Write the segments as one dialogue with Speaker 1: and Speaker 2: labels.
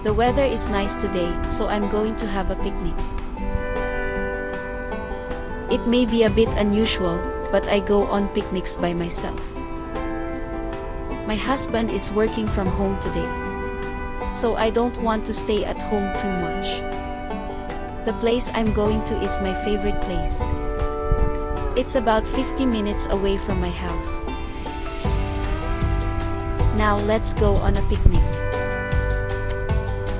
Speaker 1: The weather is nice today, so I'm going to have a picnic. It may be a bit unusual, but I go on picnics by myself. My husband is working from home today, so I don't want to stay at home too much. The place I'm going to is my favorite place. It's about 50 minutes away from my house. Now let's go on a picnic.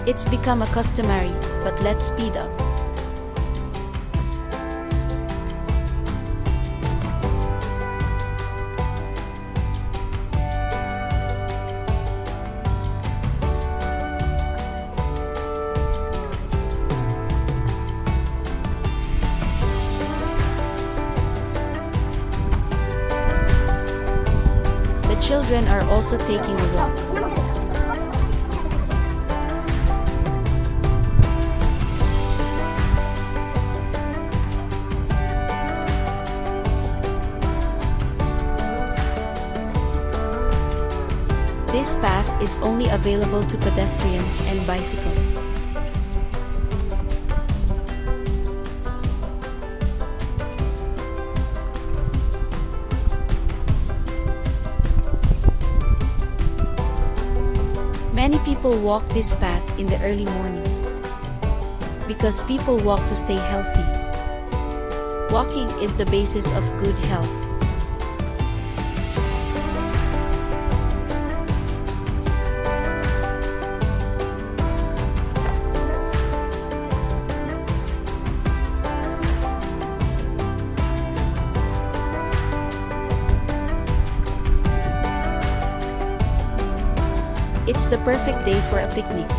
Speaker 1: It's become a customary, but let's speed up. The children are also taking a walk. This path is only available to pedestrians and bicycle. Many people walk this path in the early morning because people walk to stay healthy. Walking is the basis of good health. It's the perfect day for a picnic.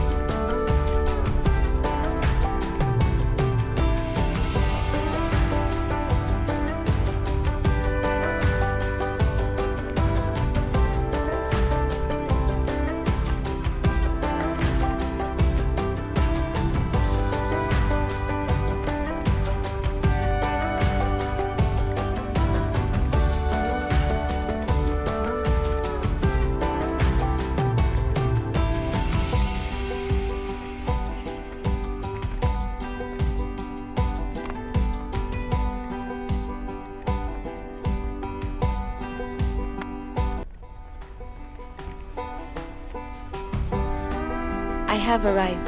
Speaker 1: I have arrived.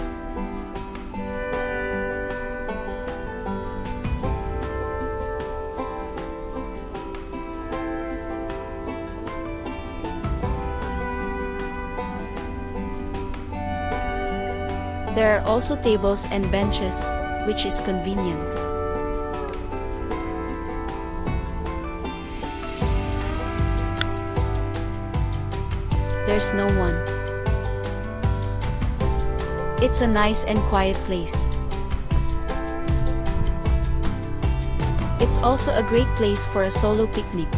Speaker 1: There are also tables and benches, which is convenient. There's no one. It's a nice and quiet place. It's also a great place for a solo picnic.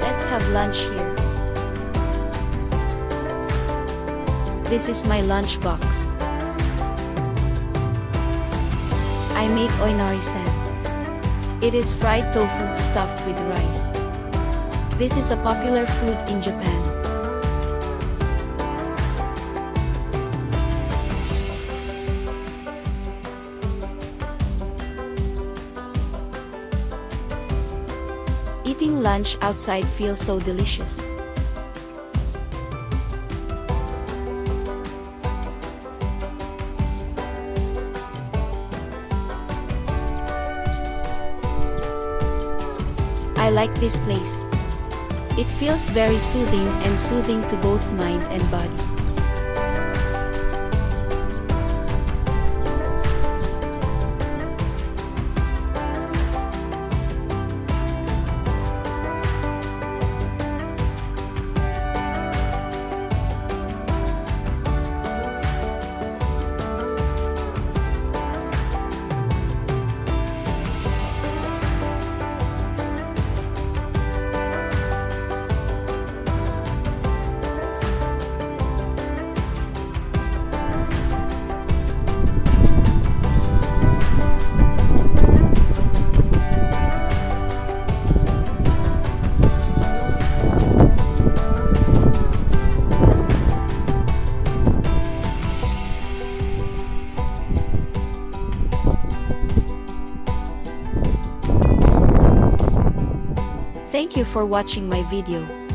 Speaker 1: Let's have lunch here. This is my lunch box. I make oinarisan. It is fried tofu stuffed with rice. This is a popular food in Japan. Eating lunch outside feels so delicious. I like this place. It feels very soothing to both mind and body. Thank you for watching my video.